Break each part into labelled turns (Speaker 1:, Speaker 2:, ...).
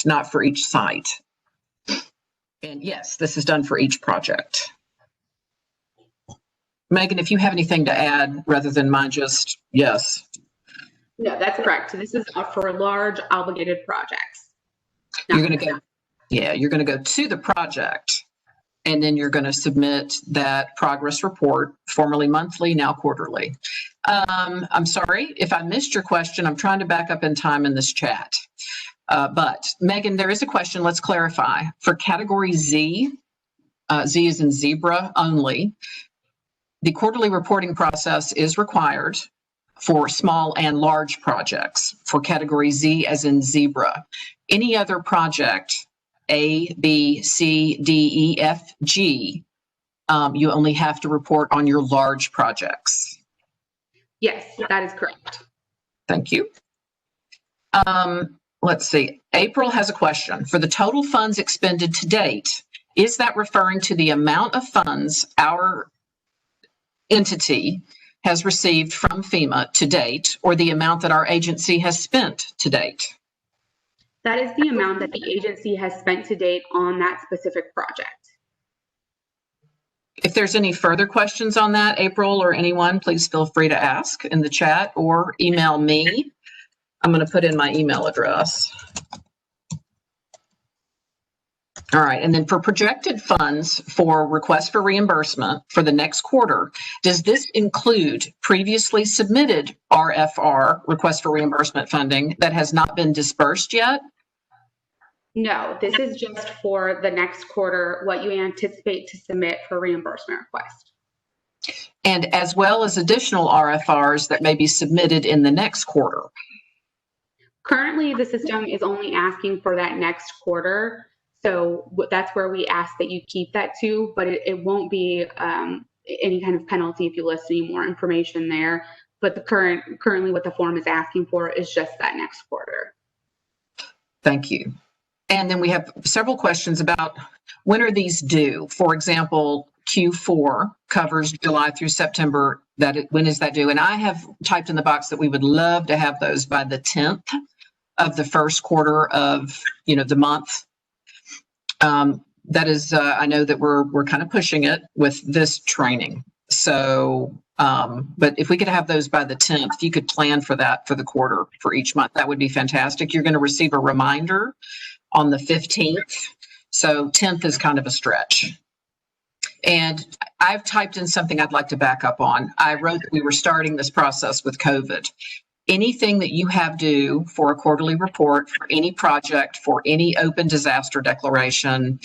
Speaker 1: project, not for each site. And yes, this is done for each project. Megan, if you have anything to add rather than mine, just yes.
Speaker 2: No, that's correct. This is for large obligated projects.
Speaker 1: You're going to go, yeah, you're going to go to the project, and then you're going to submit that progress report, formerly monthly, now quarterly. I'm sorry if I missed your question. I'm trying to back up in time in this chat. But Megan, there is a question. Let's clarify. For category Z, Z is in zebra only, the quarterly reporting process is required for small and large projects. For category Z as in zebra. Any other project, A, B, C, D, E, F, G, you only have to report on your large projects.
Speaker 2: Yes, that is correct.
Speaker 1: Thank you. Let's see. April has a question. For the total funds expended to date, is that referring to the amount of funds our entity has received from FEMA to date, or the amount that our agency has spent to date?
Speaker 2: That is the amount that the agency has spent to date on that specific project.
Speaker 1: If there's any further questions on that, April or anyone, please feel free to ask in the chat or email me. I'm going to put in my email address. All right, and then for projected funds for request for reimbursement for the next quarter, does this include previously submitted RFR, request for reimbursement funding, that has not been disbursed yet?
Speaker 2: No, this is just for the next quarter, what you anticipate to submit for reimbursement request.
Speaker 1: And as well as additional RFRs that may be submitted in the next quarter?
Speaker 2: Currently, the system is only asking for that next quarter. So that's where we ask that you keep that to, but it won't be any kind of penalty if you list any more information there. But the currently what the form is asking for is just that next quarter.
Speaker 1: Thank you. And then we have several questions about when are these due? For example, Q4 covers July through September. When is that due? And I have typed in the box that we would love to have those by the 10th of the first quarter of the month. That is, I know that we're kind of pushing it with this training. So, but if we could have those by the 10th, if you could plan for that for the quarter for each month, that would be fantastic. You're going to receive a reminder on the 15th. So 10th is kind of a stretch. And I've typed in something I'd like to back up on. I wrote that we were starting this process with COVID. Anything that you have due for a quarterly report for any project, for any open disaster declaration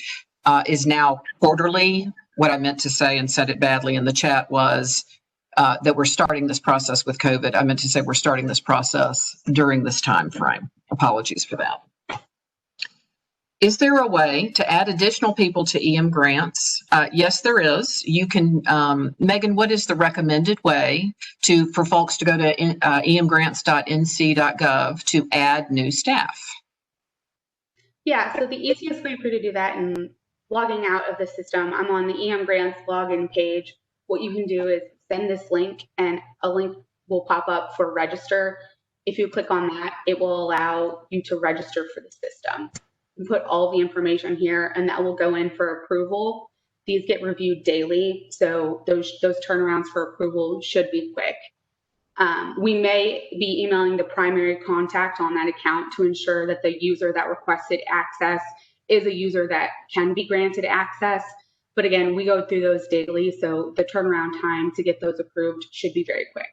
Speaker 1: is now quarterly. What I meant to say and said it badly in the chat was that we're starting this process with COVID. I meant to say we're starting this process during this time frame. Apologies for that. Is there a way to add additional people to EM grants? Yes, there is. You can, Megan, what is the recommended way for folks to go to emgrants.nc.gov to add new staff?
Speaker 2: Yeah, so the easiest way for you to do that and logging out of the system, I'm on the EM grants login page. What you can do is send this link and a link will pop up for register. If you click on that, it will allow you to register for the system. You put all the information here and that will go in for approval. These get reviewed daily, so those turnarounds for approval should be quick. We may be emailing the primary contact on that account to ensure that the user that requested access is a user that can be granted access. But again, we go through those daily, so the turnaround time to get those approved should be very quick.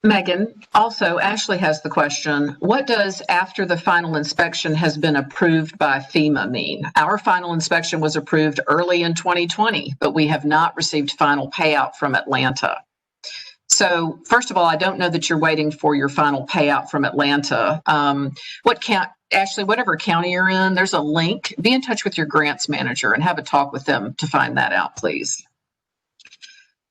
Speaker 1: Megan, also Ashley has the question, what does after the final inspection has been approved by FEMA mean? Our final inspection was approved early in 2020, but we have not received final payout from Atlanta. So first of all, I don't know that you're waiting for your final payout from Atlanta. Ashley, whatever county you're in, there's a link. Be in touch with your grants manager and have a talk with them to find that out, please.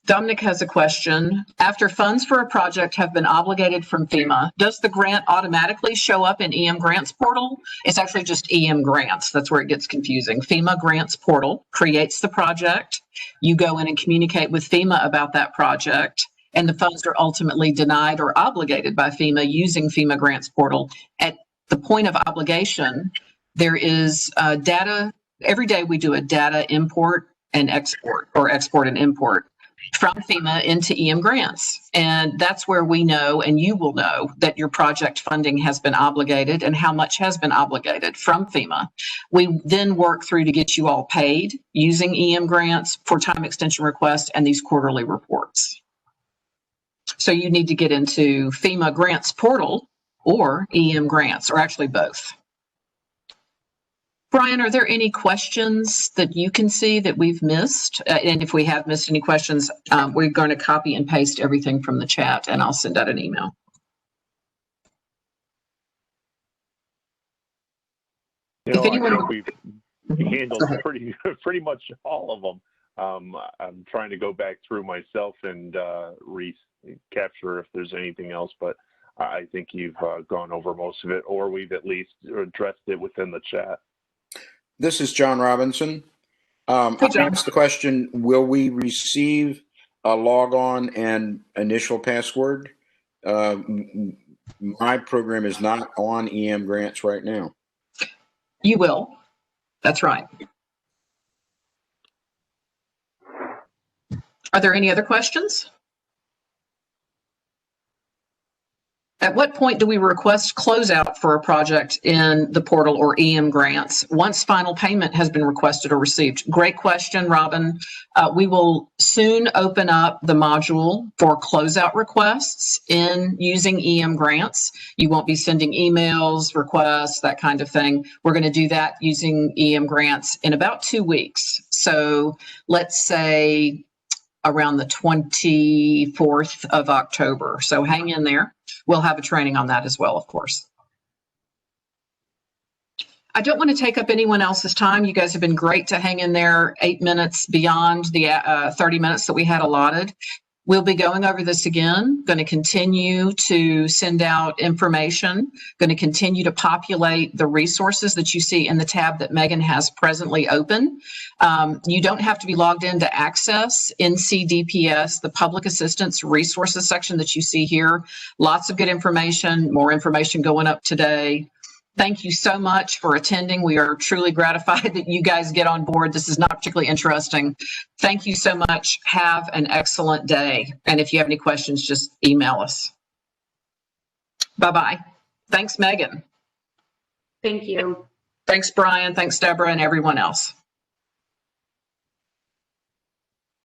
Speaker 1: Dominic has a question. After funds for a project have been obligated from FEMA, does the grant automatically show up in EM Grants portal? It's actually just EM Grants. That's where it gets confusing. FEMA Grants portal creates the project. You go in and communicate with FEMA about that project, and the funds are ultimately denied or obligated by FEMA using FEMA Grants portal. the point of obligation, there is data. Every day we do a data import and export, or export and import from FEMA into EM grants. And that's where we know, and you will know, that your project funding has been obligated and how much has been obligated from FEMA. We then work through to get you all paid using EM grants for time extension requests and these quarterly reports. So you need to get into FEMA grants portal or EM grants, or actually both. Brian, are there any questions that you can see that we've missed? And if we have missed any questions, we're going to copy and paste everything from the chat, and I'll send out an email.
Speaker 3: You know, I think we've handled pretty much all of them. I'm trying to go back through myself and recapture if there's anything else, but I think you've gone over most of it, or we've at least addressed it within the chat.
Speaker 4: This is John Robinson. I asked the question, will we receive a logon and initial password? My program is not on EM grants right now.
Speaker 1: You will. That's right. Are there any other questions? At what point do we request closeout for a project in the portal or EM grants once final payment has been requested or received? Great question, Robin. We will soon open up the module for closeout requests in using EM grants. You won't be sending emails, requests, that kind of thing. We're going to do that using EM grants in about 2 weeks. So let's say around the 24th of October. So hang in there. We'll have a training on that as well, of course. I don't want to take up anyone else's time. You guys have been great to hang in there 8 minutes beyond the 30 minutes that we had allotted. We'll be going over this again, going to continue to send out information, going to continue to populate the resources that you see in the tab that Megan has presently open. You don't have to be logged in to access NCDPS, the Public Assistance Resources section that you see here. Lots of good information, more information going up today. Thank you so much for attending. We are truly gratified that you guys get on board. This is not particularly interesting. Thank you so much. Have an excellent day. And if you have any questions, just email us. Bye-bye. Thanks, Megan.
Speaker 2: Thank you.
Speaker 1: Thanks, Brian. Thanks, Deborah, and everyone else.